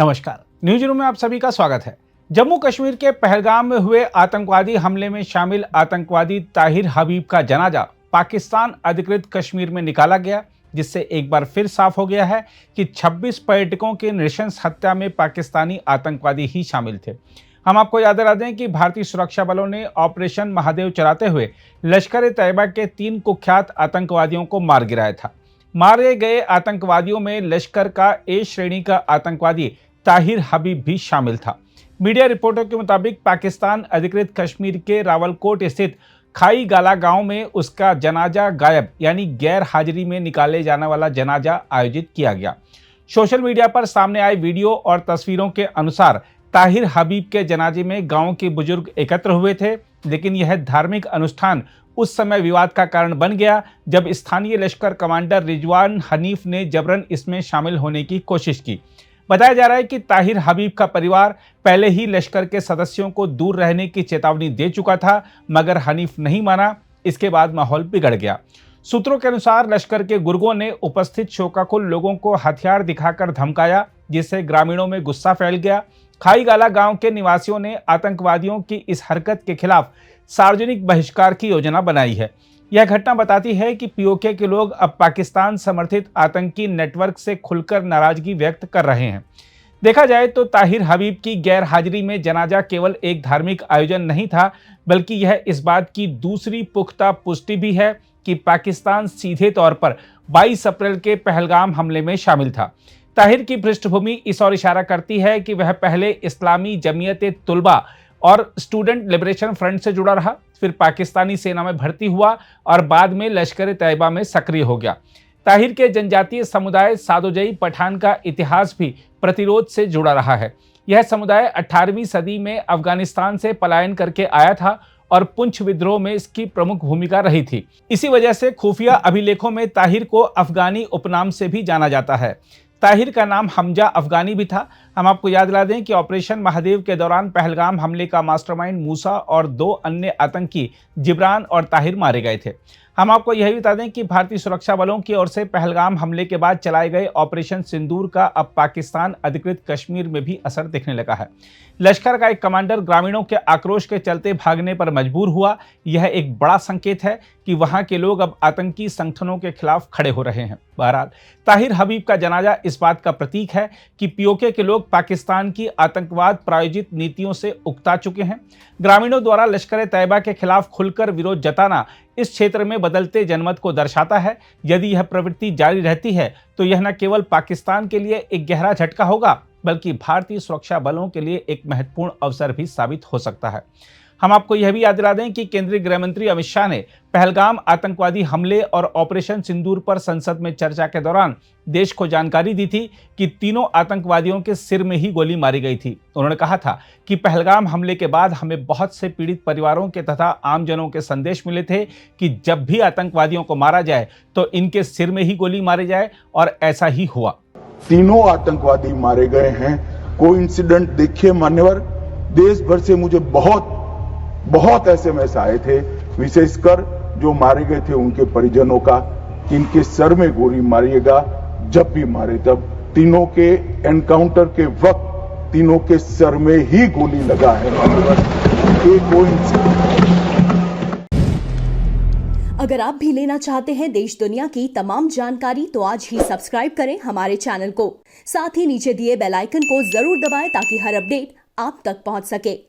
नमस्कार, news room में आप सभी का स्वागत है। जम्मू कश्मीर के पहलगाम में हुए आतंकवादी हमले में शामिल आतंकवादी ताहिर हबीब का जनाजा पाकिस्तान अधिकृत कश्मीर में निकाला गया, जिससे एक बार फिर साफ हो गया है कि 26 पर्यटकों की नृशंस हत्या में पाकिस्तानी आतंकवादी ही शामिल थे। हम आपको याद दिला दें कि भारतीय सुरक्षा बलों ने ऑपरेशन महादेव चलाते हुए लश्कर ए तैयबा के 3 कुख्यात आतंकवादियों को मार गिराया था। मारे गए आतंकवादियों में लश्कर का ए श्रेणी का आतंकवादी ताहिर हबीब भी शामिल था। मीडिया रिपोर्टों के मुताबिक पाकिस्तान अधिकृत कश्मीर के रावलकोट स्थित खाई गाला गांव में उसका जनाजा गायब यानी गैर हाजिरी में निकाले जाने वाला जनाजा आयोजित किया गया। सोशल मीडिया पर सामने आए वीडियो और तस्वीरों के अनुसार ताहिर हबीब के जनाजे में गांव के बुजुर्ग एकत्र हुए थे, लेकिन यह धार्मिक अनुष्ठान उस समय विवाद का कारण बन गया जब स्थानीय लश्कर कमांडर रिजवान हनीफ ने जबरन इसमें शामिल होने की कोशिश की। बताया जा रहा है कि ताहिर हबीब का परिवार पहले ही लश्कर के सदस्यों को दूर रहने की चेतावनी दे चुका था, मगर हनीफ नहीं माना। इसके बाद माहौल बिगड़ गया। सूत्रों के अनुसार लश्कर के गुर्गों ने उपस्थित शोकाकुल लोगों को हथियार दिखाकर धमकाया, जिससे ग्रामीणों में गुस्सा फैल गया। खाईगाला गांव के निवासियों ने आतंकवादियों की इस हरकत के खिलाफ सार्वजनिक बहिष्कार की योजना बनाई है। यह घटना बताती है कि पीओके के लोग अब पाकिस्तान समर्थित आतंकी नेटवर्क से खुलकर नाराजगी व्यक्त कर रहे हैं। देखा जाए तो ताहिर हबीब की गैर हाजिरी में जनाजा केवल एक धार्मिक आयोजन नहीं था, बल्कि यह इस बात की दूसरी पुख्ता पुष्टि भी है कि पाकिस्तान सीधे तौर पर 22 अप्रैल के पहलगाम हमले में शामिल था। ताहिर की पृष्ठभूमि इस ओर इशारा करती है कि वह पहले इस्लामी जमीयत-ए-तुलबा और स्टूडेंट लिबरेशन फ्रंट से जुड़ा रहा, फिर पाकिस्तानी सेना में भर्ती हुआ और बाद में लश्कर-ए-तैयबा में सक्रिय हो गया। ताहिर के जनजातीय समुदाय सादोजई पठान का इतिहास भी प्रतिरोध से जुड़ा रहा है। यह समुदाय 18वीं सदी में अफगानिस्तान से पलायन करके आया था और पुंछ विद्रोह में इसकी प्रमुख भूमिका रही थी। इसी वजह से खुफिया अभिलेखों में ताहिर को अफगानी उपनाम से भी जाना जाता है। ताहिर का नाम हमजा अफगानी भी था। हम आपको याद दिला दें कि ऑपरेशन महादेव के दौरान पहलगाम हमले का मास्टरमाइंड मूसा और 2 अन्य आतंकी जिब्रान और ताहिर मारे गए थे। हम आपको यह भी बता दें कि भारतीय सुरक्षा बलों की ओर से पहलगाम हमले के बाद चलाए गए ऑपरेशन सिंदूर का अब पाकिस्तान अधिकृत कश्मीर में भी असर दिखने लगा है। लश्कर का एक कमांडर ग्रामीणों के आक्रोश के चलते भागने पर मजबूर हुआ। यह एक बड़ा संकेत है कि वहां के लोग अब आतंकी संगठनों के खिलाफ खड़े हो रहे हैं। बहरहाल, ताहिर हबीब का जनाजा इस बात का प्रतीक है कि पीओके के लोग पाकिस्तान की आतंकवाद प्रायोजित नीतियों से उकता चुके हैं। ग्रामीणों द्वारा लश्कर-ए-तैयबा के खिलाफ खुलकर विरोध जताना इस क्षेत्र में बदलते जनमत को दर्शाता है। यदि यह प्रवृत्ति जारी रहती है तो यह न केवल पाकिस्तान के लिए एक गहरा झटका होगा, बल्कि भारतीय सुरक्षा बलों के लिए एक महत्वपूर्ण अवसर भी साबित हो सकता है। हम आपको यह भी याद दिला दें कि केंद्रीय गृह मंत्री अमित शाह ने पहलगाम आतंकवादी हमले और ऑपरेशन सिंदूर पर संसद में चर्चा के दौरान देश को जानकारी दी थी कि तीनों आतंकवादियों के सिर में ही गोली मारी गई थी। उन्होंने कहा था कि पहलगाम हमले के बाद हमें बहुत से पीड़ित परिवारों के तथा आमजनों के संदेश मिले थे कि जब भी आतंकवादियों को मारा जाए तो इनके सिर में ही गोली मारी जाए, और ऐसा ही हुआ। तीनों आतंकवादी मारे गए हैं। कोइंसिडेंट देखिए मान्यवर, देश भर से मुझे बहुत एसएमएस आए थे, विशेषकर जो मारे गए थे उनके परिजनों का, इनके सर में गोली मारिएगा जब भी मारे तब। तीनों के एनकाउंटर के वक्त तीनों के सर में ही गोली लगा है। अगर आप भी लेना चाहते हैं देश दुनिया की तमाम जानकारी तो आज ही सब्सक्राइब करें हमारे चैनल को। साथ ही नीचे दिए बेल आइकन को जरूर दबाएं ताकि हर अपडेट आप तक पहुंच सके।